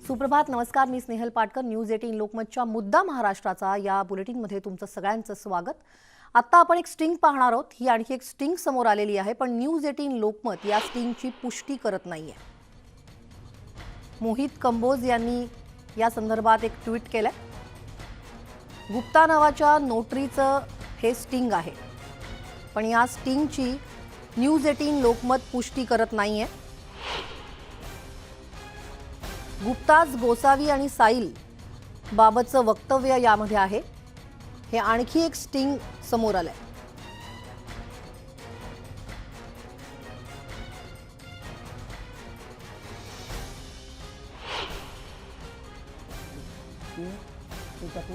सुप्रभात, नमस्कार. मी स्नेहल पाटकर. न्यूज 18 लोकमतच्या मुद्दा महाराष्ट्राचा या बुलेटिनमध्ये तुमचं सगळ्यांचं स्वागत. आता आपण एक स्टिंग पाहणार आहोत. ही आणखी एक स्टिंग समोर आलेली आहे, पण न्यूज 18 लोकमत या स्टिंगची पुष्टी करत नाहीये. मोहित कंबोज यांनी या संदर्भात एक ट्विट केलंय. गुप्ता नावाच्या नोटरीचं हे स्टिंग आहे, पण या स्टिंगची न्यूज 18 लोकमत पुष्टी करत नाहीये. गुप्ताज, गोसावी आणि साईल बाबतचं वक्तव्य यामध्ये आहे. हे आणखी एक स्टिंग समोर आलंय.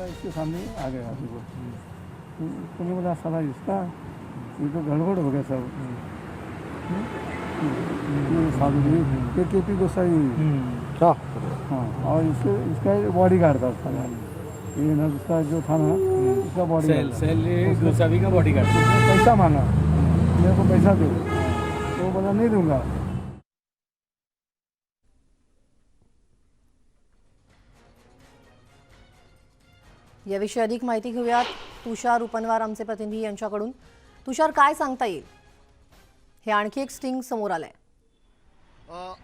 इसके सामने आ गया तुमने बोला साला इसका ये तो गड़बड़ हो गया सब। ये केपी गोसाई हाँ, और इसका बॉडी गार्ड था साला। ये ना उसका जो था ना इसका बॉडी गार्ड, सेल गोसावी का बॉडी गार्ड। पैसा मांगा, मेरे को पैसा दो, तो बोला नहीं दूंगा। याविषयी अधिक माहिती घेऊयात तुषार उपनवार आमचे प्रतिनिधी यांच्याकडून. तुषार, काय सांगता येईल? हे आणखी एक स्टिंग समोर आलंय.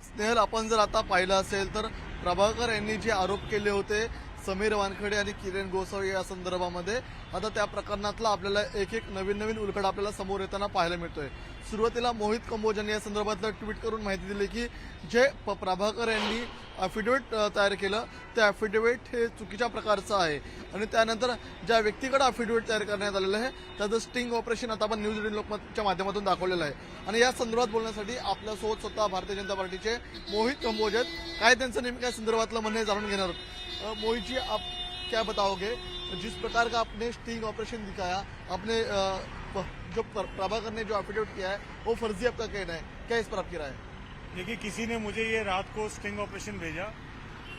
स्नेहल, आपण जर आता पाहिलं असेल तर प्रभाकर यांनी जे आरोप केले होते समीर वानखडे आणि किरण गोसावी या संदर्भामध्ये, आता त्या प्रकरणातला आपल्याला एक एक नवीन उलगडा आपल्याला समोर येताना पाहायला मिळतोय. सुरुवातीला मोहित कंबोज यांनी या संदर्भातलं ट्विट करून माहिती दिली की जे प्रभाकर यांनी अफिडेविट तयार केलं ते अफिडेविट हे चुकीच्या प्रकारचं आहे, आणि त्यानंतर ज्या व्यक्तीकडे अफिडेविट तयार करण्यात आलेलं आहे त्याचं स्टिंग ऑपरेशन आता आपण न्यूज 18 लोकमतच्या माध्यमातून दाखवलेलं आहे. आणि या संदर्भात बोलण्यासाठी आपल्यासोबत स्वतः भारतीय जनता पार्टीचे मोहित कंबोज आहेत. काय त्यांचं नेमक्या संदर्भातलं म्हणणं जाणून घेणार आहोत. मोहित जी, आप क्या बताओगे जिस प्रकार का आपने स्टिंग ऑपरेशन दिखाया, आपने जो प्रभाकर ने जो एफिडेविट किया है वो फर्जी आपका कहना है, क्या इस पर आपकी राय है? देखिए, किसी ने मुझे ये रात को स्टिंग ऑपरेशन भेजा.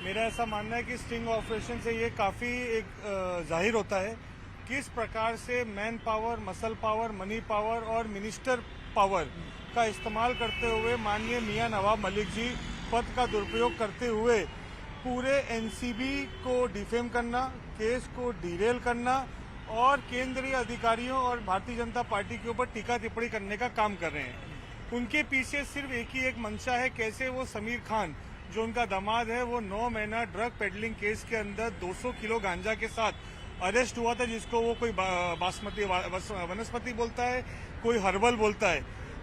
मेरा ऐसा मानना है कि स्टिंग ऑपरेशन से ये काफ़ी एक जाहिर होता है किस प्रकार से मैन पावर, मसल पावर, मनी पावर और मिनिस्टर पावर का इस्तेमाल करते हुए माननीय मियां नवाब मलिक जी पद का दुरुपयोग करते हुए पूरे एनसीबी को डिफेम करना, केस को डिरेल करना और केंद्रीय अधिकारियों और भारतीय जनता पार्टी के ऊपर टीका टिप्पणी करने का काम कर रहे हैं. उनके पीछे सिर्फ एक ही एक मंशा है, कैसे वो समीर खान जो उनका दामाद है वो 9 महीना ड्रग पेडलिंग केस के अंदर 200 किलो गांजा के साथ अरेस्ट हुआ था, जिसको वो कोई बासमती वनस्पति बोलता है, कोई हर्बल बोलता है.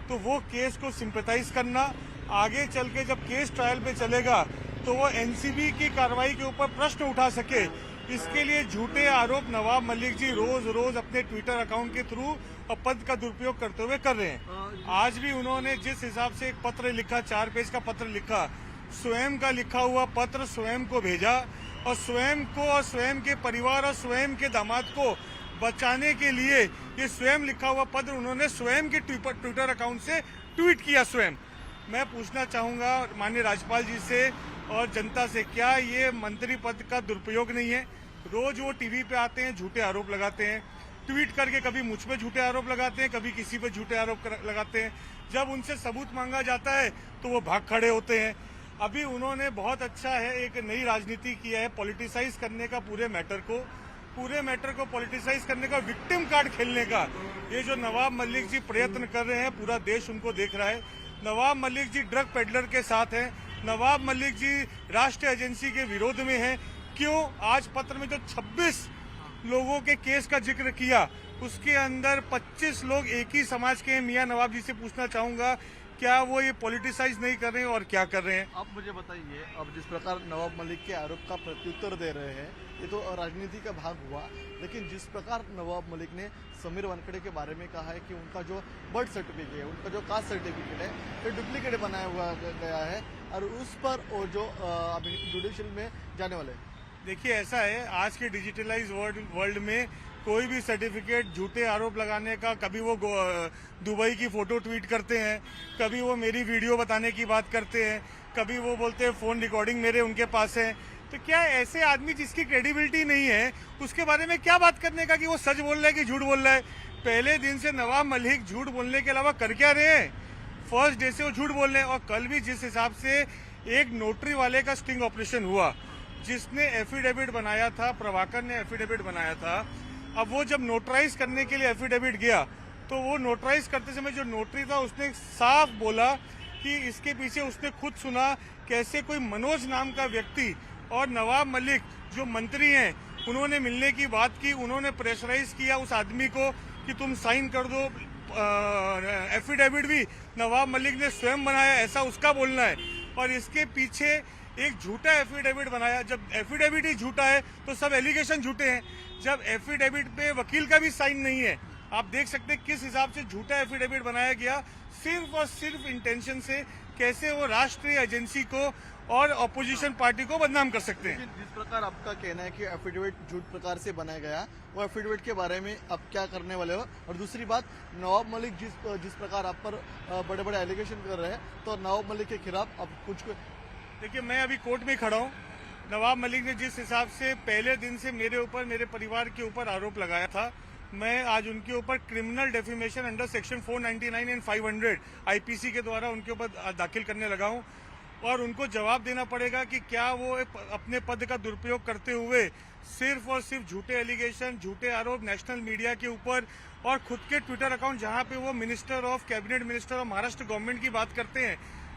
तो वो केस को सिंपैथाइज करना, आगे चल के जब केस ट्रायल पे चलेगा तो वो एनसीबी की कार्रवाई के ऊपर प्रश्न उठा सके, इसके लिए झूठे आरोप नवाब मलिक जी रोज अपने ट्विटर अकाउंट के थ्रू पद का दुरुपयोग करते हुए कर रहे हैं. आज भी उन्होंने जिस हिसाब से एक पत्र लिखा, 4 पेज का पत्र लिखा, स्वयं का लिखा हुआ पत्र स्वयं को भेजा, और स्वयं को और स्वयं के परिवार और स्वयं के दामाद को बचाने के लिए ये स्वयं लिखा हुआ पत्र उन्होंने स्वयं के ट्विटर अकाउंट से ट्वीट किया स्वयं. मैं पूछना चाहूँगा माननीय राज्यपाल जी से और जनता से, क्या ये मंत्री पद का दुरुपयोग नहीं है? रोज वो टीवी पे आते हैं, झूठे आरोप लगाते हैं, ट्वीट करके कभी मुझ पे झूठे आरोप लगाते हैं, कभी किसी पे झूठे आरोप लगाते हैं. जब उनसे सबूत मांगा जाता है तो वो भाग खड़े होते हैं. अभी उन्होंने बहुत अच्छा है एक नई राजनीति किया है, पॉलिटिसाइज करने का पूरे मैटर को पॉलिटिसाइज करने का, विक्टिम कार्ड खेलने का. ये जो नवाब मलिक जी प्रयत्न कर रहे हैं, पूरा देश उनको देख रहा है. नवाब मलिक जी ड्रग पेडलर के साथ हैं, नवाब मलिक जी राष्ट्रीय एजेंसी के विरोध में हैं. क्यों? आज पत्र में जो 26 लोगों के केस का जिक्र किया उसके अंदर 25 लोग एक ही समाज के हैं. मियां नवाब जी से पूछना चाहूंगा, क्या वो ये पॉलिटिसाइज नहीं कर रहे हैं और क्या कर रहे हैं? आप मुझे बताइए, अब जिस प्रकार नवाब मलिक के आरोप का प्रत्युत्तर दे रहे हैं, ये तो राजनीति का भाग हुआ, लेकिन जिस प्रकार नवाब मलिक ने समीर वानखड़े के बारे में कहा है कि उनका जो बर्थ सर्टिफिकेट है, उनका जो कास्ट सर्टिफिकेट है, ये डुप्लीकेट बनाया हुआ गया है और उस पर वो जो अभी जुडिशियल में जाने वाले हैं. देखिए, ऐसा है, आज के डिजिटलाइज वर्ल्ड में कोई भी सर्टिफिकेट झूठे आरोप लगाने का, कभी वो दुबई की फोटो ट्वीट करते हैं, कभी वो मेरी वीडियो बताने की बात करते हैं, कभी वो बोलते हैं फोन रिकॉर्डिंग मेरे उनके पास है. तो क्या ऐसे आदमी जिसकी क्रेडिबिलिटी नहीं है उसके बारे में क्या बात करने का कि वो सच बोल रहा है कि झूठ बोल रहा है? पहले दिन से नवाब मलिक झूठ बोलने के अलावा कर क्या रहे हैं? फर्स्ट डे से वो झूठ बोल रहे हैं. और कल भी जिस हिसाब से एक नोटरी वाले का स्टिंग ऑपरेशन हुआ, जिसने एफिडेविट बनाया था, प्रभाकर ने एफिडेविट बनाया था। अब वो जब नोटराइज करने के लिए एफिडेविट गया तो वो नोटराइज करते समय जो नोटरी था उसने साफ बोला कि इसके पीछे उसने खुद सुना कैसे कोई मनोज नाम का व्यक्ति और नवाब मलिक जो मंत्री हैं उन्होंने मिलने की बात की, उन्होंने प्रेशराइज किया उस आदमी को कि तुम साइन कर दो। एफिडेविट भी नवाब मलिक ने स्वयं बनाया, ऐसा उसका बोलना है। और इसके पीछे एक झूठा एफिडेविट बनाया। जब एफिडेविट ही झूठा है तो सब एलिगेशन झूठे हैं। जब एफिडेविट पे वकील का भी साइन नहीं है, आप देख सकते हैं किस हिसाब से झूठा एफिडेविट बनाया गया, सिर्फ और सिर्फ इंटेंशन से कैसे वो राष्ट्रीय एजेंसी को और अपोजिशन पार्टी को बदनाम कर सकते हैं। लेकिन जिस प्रकार आपका कहना है कि एफिडेविट झूठ प्रकार से बनाया गया, वो एफिडेविट के बारे में आप क्या करने वाले हो? और दूसरी बात, नवाब मलिक जिस प्रकार आप पर बड़े बड़े एलिगेशन कर रहे हैं, तो नवाब मलिक के खिलाफ अब कुछ देखिए, मैं अभी कोर्ट में खड़ा हूँ। नवाब मलिक ने जिस हिसाब से पहले दिन से मेरे ऊपर, मेरे परिवार के ऊपर आरोप लगाया था, मैं आज उनके ऊपर criminal defamation under section 499 and 500 IPC के द्वारा उनके ऊपर दाखिल करने लगा हूं। और उनको जवाब देना पड़ेगा कि क्या वो अपने पद का दुरुपयोग करते हुए सिर्फ और सिर्फ झूठे एलिगेशन, झूठे आरोप नेशनल मीडिया के ऊपर और खुद के ट्विटर अकाउंट जहां पे वो minister of cabinet minister of Maharashtra government की बात करते हैं,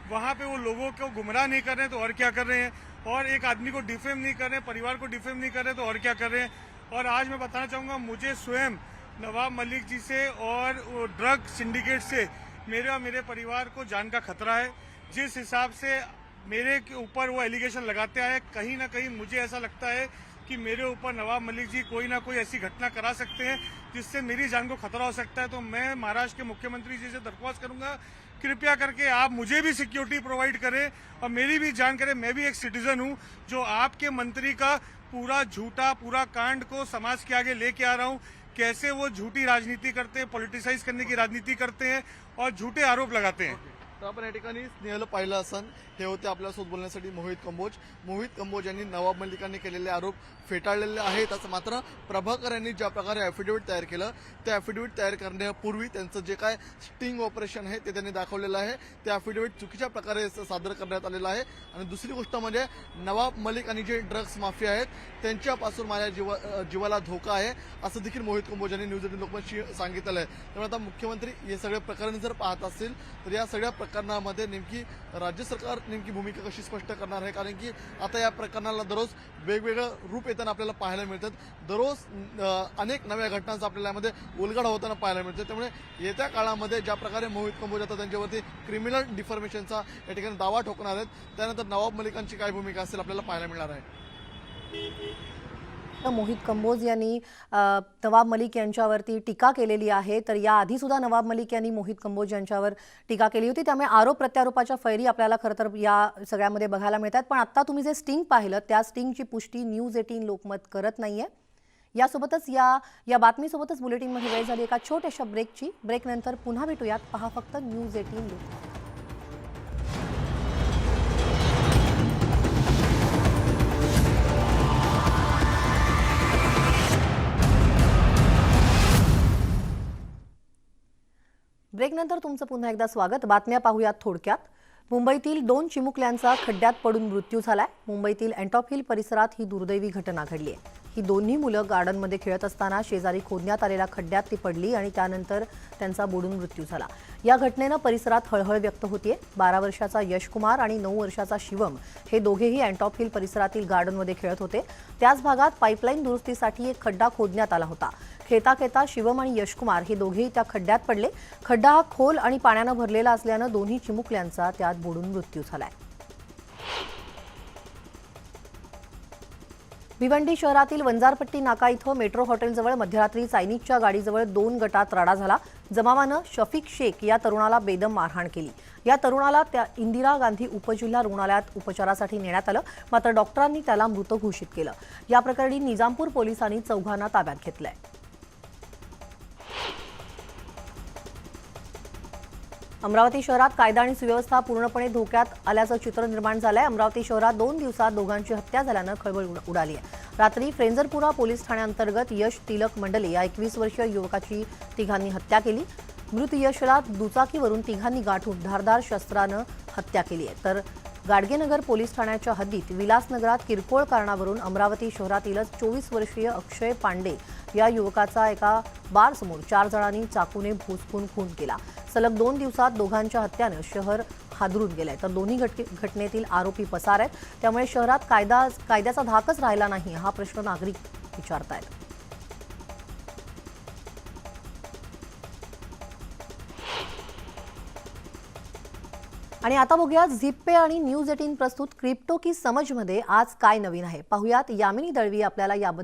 वहां पे वो लोगों को गुमराह नहीं कर रहे हैं तो और क्या कर रहे हैं, और एक आदमी को डिफेम नहीं कर रहे हैं, परिवार को डिफेम नहीं कर रहे हैं तो और क्या कर रहे हैं। और आज मैं बताना चाहूँगा, मुझे स्वयं नवाब मलिक जी से और ड्रग सिंडिकेट से मेरे और मेरे परिवार को जान का खतरा है। जिस हिसाब से मेरे के ऊपर वो एलिगेशन लगाते आए, कहीं ना कहीं मुझे ऐसा लगता है कि मेरे ऊपर नवाब मलिक जी कोई ना कोई ऐसी घटना करा सकते हैं जिससे मेरी जान को खतरा हो सकता है। तो मैं महाराष्ट्र के मुख्यमंत्री जी से दरख्वास्त करूंगा, कृपया करके आप मुझे भी सिक्योरिटी प्रोवाइड करें और मेरी भी जान करें। मैं भी एक सिटीजन हूं जो आपके मंत्री का पूरा झूठा पूरा कांड को समाज के आगे लेके आ रहा हूं, कैसे वो झूठी राजनीति करते हैं, पॉलिटिसाइज करने की राजनीति करते हैं और झूठे आरोप लगाते हैं। तर आपण या ठिकाणी स्नेहल पाहिलं असन, हे होते आपल्यासोबत बोलण्यासाठी मोहित कंबोज यांनी नवाब मलिकांनी केलेले आरोप फेटाळलेले आहेत। असं मात्र प्रभाकर यांनी ज्या प्रकारे ॲफिडेविट तयार केलं, ते ॲफिडेविट तयार करण्यापूर्वी त्यांचं जे काय स्टिंग ऑपरेशन आहे ते त्यांनी दाखवलेलं आहे। ते ॲफिडेविट चुकीच्या प्रकारे सादर करण्यात आलेलं आहे। आणि दुसरी गोष्ट म्हणजे नवाब मलिक आणि जे ड्रग्स माफिया आहेत त्यांच्यापासून माझ्या जीवाला धोका आहे, असं देखील मोहित कंबोज यांनी न्यूज 18 लोकमतशी सांगितलेलं आहे। त्यामुळे आता मुख्यमंत्री हे सगळे प्रकरण जर पाहत असतील तर या सगळ्या प्रकरणामध्ये नेमकी राज्य सरकार नेमकी भूमिका कशी स्पष्ट करणार आहे, कारण की आता या प्रकरणाला दररोज वेगवेगळं रूप येताना आपल्याला पाहायला मिळतात। दररोज अनेक नव्या घटनांचा आपल्याला यामध्ये उलगडा होताना पाहायला मिळतो। त्यामुळे येत्या काळामध्ये ज्या प्रकारे मोहित कंबोज आता त्यांच्यावरती क्रिमिनल डिफॉर्मेशनचा या ठिकाणी दावा ठोकणार आहेत, त्यानंतर नवाब मलिकांची काय भूमिका असेल आपल्याला पाहायला मिळणार आहे। मोहित कंबोज यांनी नवाब मलिक यांच्यावरती टीका केलेली आहे। तर याआधी सुद्धा नवाब मलिक यांनी मोहित कंबोज यांच्यावर टीका केली होती, त्यामुळे आरोप प्रत्यारोपाच्या फैरी आपल्याला खरं तर या सगळ्यामध्ये बघायला मिळतात। पण आता तुम्ही जे स्टिंग पाहिलं त्या स्टिंगची पुष्टी न्यूज 18 लोकमत करत नाहीये। यासोबतच या बातमीसोबतच बुलेटिनमध्ये वेळ झाली एका छोट्याशा ब्रेकची। ब्रेकनंतर पुन्हा भेटूयात, पहा फक्त न्यूज 18 लोकमत। ब्रेकनंतर तुमचं पुन्हा एकदा स्वागत। बातम्या पाहूयात थोडक्यात। मुंबईतील 2 चिमुकल्यांचा खड्ड्यात पडून मृत्यू झालाय। मुंबईतील एंटॉप हिल परिसरात ही दुर्दैवी घटना घडली आहे। ही दोन्ही मुलं गार्डनमध्ये खेळत असताना शेजारी खोदण्यात आलेल्या खड्ड्यात ती पडली आणि त्यानंतर त्यांचा बुडून मृत्यू झाला। या घटनेनं परिसरात हळहळ व्यक्त होतीये। 12 वर्षाचा यशकुमार आणि 9 वर्षाचा शिवम हे दोघेही एंटॉप हिल परिसरातील गार्डनमध्ये खेळत होते। त्याच भागात पाईपलाईन दुरुस्तीसाठी एक खड्डा खोदण्यात आला होता। खेळता खेळता शिवम आणि यशकुमार हे दोघेही त्या खड्ड्यात पडले। खड्डा हा खोल आणि पाण्यानं भरलेला असल्यानं दोन्ही चिमुकल्यांचा त्यात बुडून मृत्यू झालाय। भिवंडी शहरातील वंजारपट्टी नाका इथं मेट्रो हॉटेलजवळ मध्यरात्री चायनीजच्या गाडीजवळ 2 गटात राडा झाला। जमावानं शफीक शेख या तरुणाला बेदम मारहाण केली। या तरुणाला त्या इंदिरा गांधी उपजिल्हा रुग्णालयात उपचारासाठी नेण्यात आलं, मात्र डॉक्टरांनी त्याला मृत घोषित केलं। या प्रकरणी निजामपूर पोलिसांनी 4 ताब्यात घेतलंय। अमरावती शहरात कायदा आणि सुव्यवस्था पूर्णपणे धोक्यात आल्याचं चित्र निर्माण झालंय। अमरावती शहरात 2 दिवसात दोघांची हत्या झाल्यानं खळबळ उडाली आहे। रात्री फ्रेंजरपुरा पोलीस ठाण्याअंतर्गत यश तिलक मंडले या 21 वर्षीय युवकाची तिघांनी हत्या केली। मृत यशला दुचाकीवरून तिघांनी गाठून धारदार शस्त्रानं हत्या केली आहे। तर गाडगेनगर पोलीस ठाण्याच्या हद्दीत विलासनगरात किरकोळ कारणावरून अमरावती शहरातीलच 24 वर्षीय अक्षय पांडे या युवकाचा एका बारसमोर 4 जणांनी चाकूने भुसकून खून केला. सलग 2 दिवसात दोघांच्या हत्यानं शहर हादरून गेलंय, तर दोन्ही घटनेतील आरोपी पसार आहेत. त्यामुळे शहरात कायद्याचा धाकच राहिला नाही, हा प्रश्न नागरिक विचारतायत. आणि आता बघूयात झिप्पे आणि न्यूज 18 प्रस्तुत क्रिप्टो की समजमध्ये आज काय नवीन आहे. पाहुयात यामिनी दळवी आपल्याला याबद्दल